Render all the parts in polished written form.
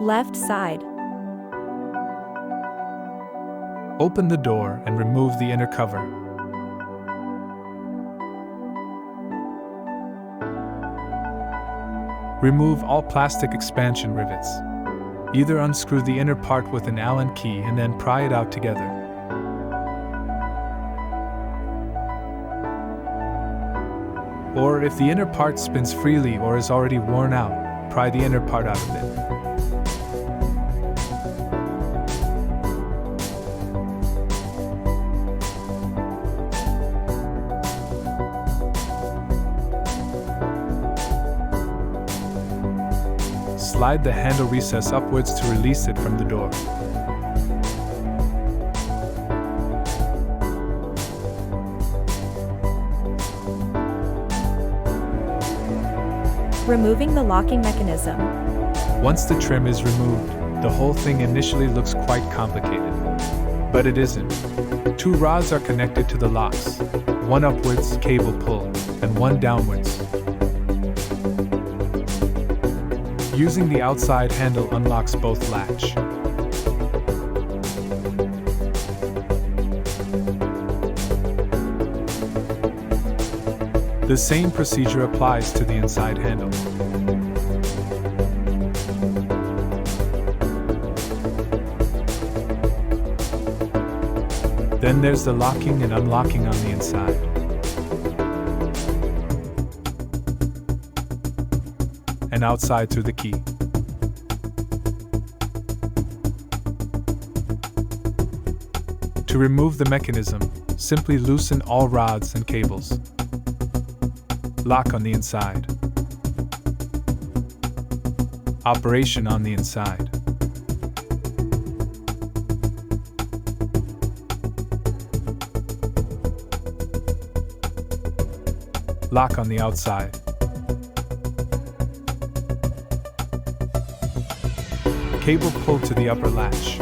Left side. Open the door and remove the inner cover. Remove all plastic expansion rivets. Either unscrew the inner part with an Allen key and then pry it out together. Or if the inner part spins freely or is already worn out, pry the inner part out of it. Slide the handle recess upwards to release it from the door. Removing the locking mechanism. Once the trim is removed, the whole thing initially looks quite complicated. But it isn't. 2 rods are connected to the locks, one upwards, cable pull, and one downwards. Using the outside handle unlocks both latch. The same procedure applies to the inside handle. Then there's the locking and unlocking on the inside. And outside through the key. To remove the mechanism, simply loosen all rods and cables. Lock on the inside. Operation on the inside. Lock on the outside. Cable pulled to the upper latch.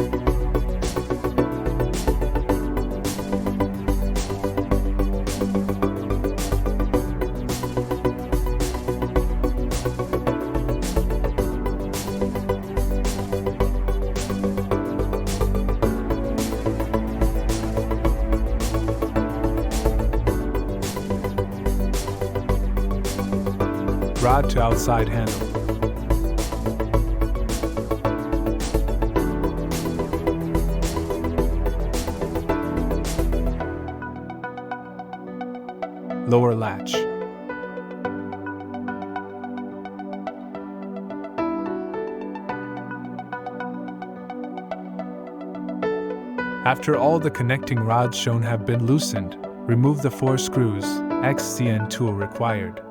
Rod to outside handle. Lower latch. After all the connecting rods shown have been loosened, remove the 4 screws, XCN tool required.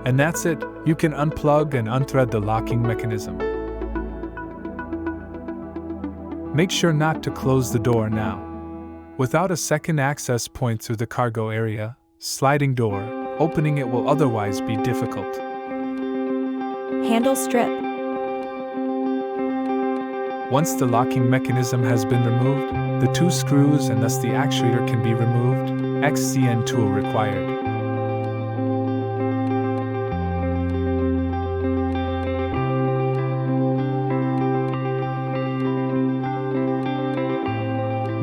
And that's it, you can unplug and unthread the locking mechanism. Make sure not to close the door now. Without a second access point through the cargo area, sliding door, opening it will otherwise be difficult. Handle strip. Once the locking mechanism has been removed, the 2 screws and thus the actuator can be removed, XCN tool required.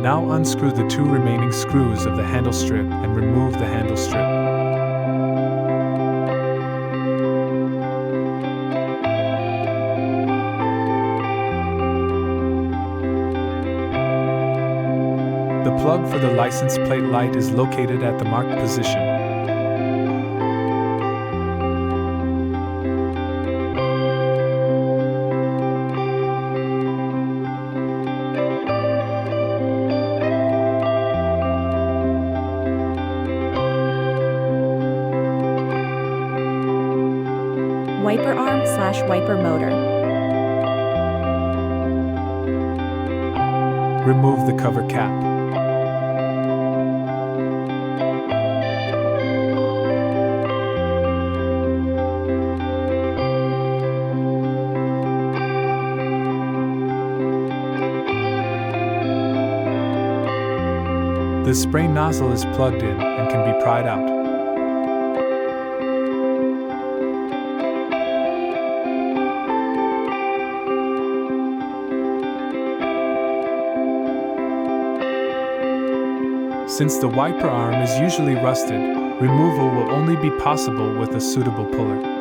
Now unscrew the 2 remaining screws of the handle strip and remove the handle strip. The plug for the license plate light is located at the marked position. Wiper arm / wiper motor. Remove the cover cap. The spray nozzle is plugged in and can be pried out. Since the wiper arm is usually rusted, removal will only be possible with a suitable puller.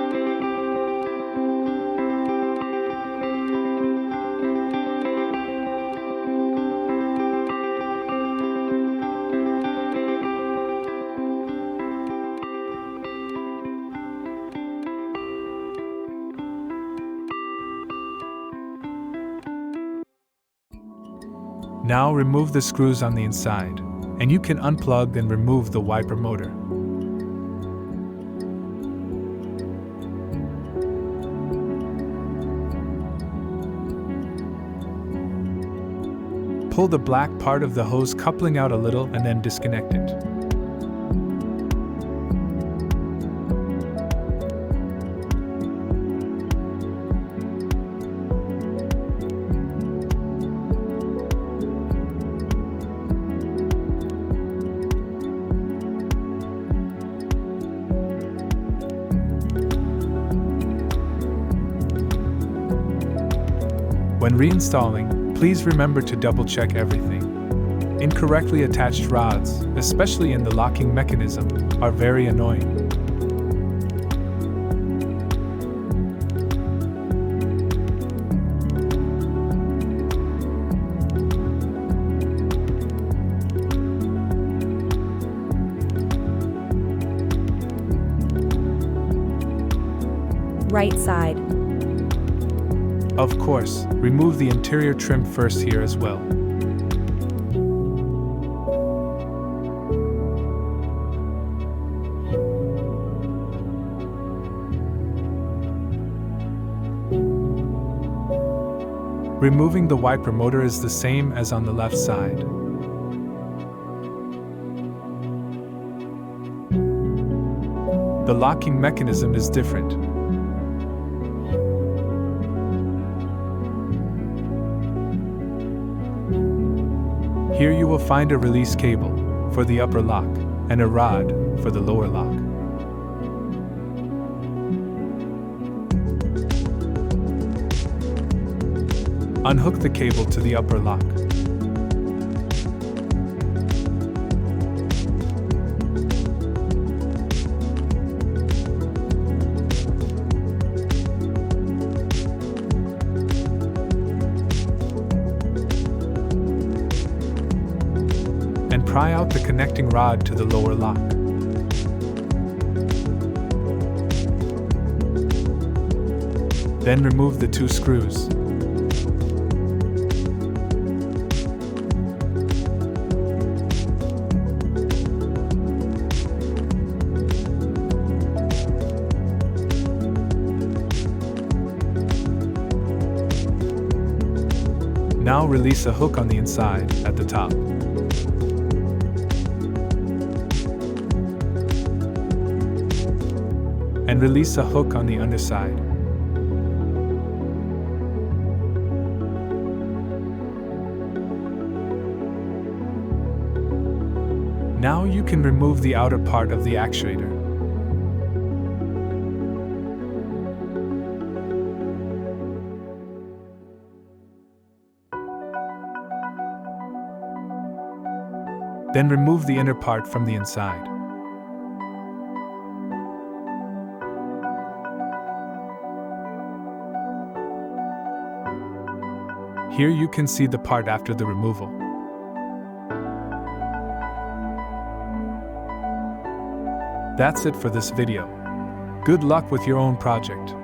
Now remove the screws on the inside, and you can unplug and remove the wiper motor. Pull the black part of the hose coupling out a little and then disconnect it. When reinstalling, please remember to double-check everything. Incorrectly attached rods, especially in the locking mechanism, are very annoying. Right side. Of course, remove the interior trim first here as well. Removing the wiper motor is the same as on the left side. The locking mechanism is different. Here you will find a release cable for the upper lock and a rod for the lower lock. Unhook the cable to the upper lock. And pry out the connecting rod to the lower lock. Then remove the two screws. Now release a hook on the inside at the top. And release a hook on the underside. Now you can remove the outer part of the actuator. Then remove the inner part from the inside. Here you can see the part after the removal. That's it for this video. Good luck with your own project.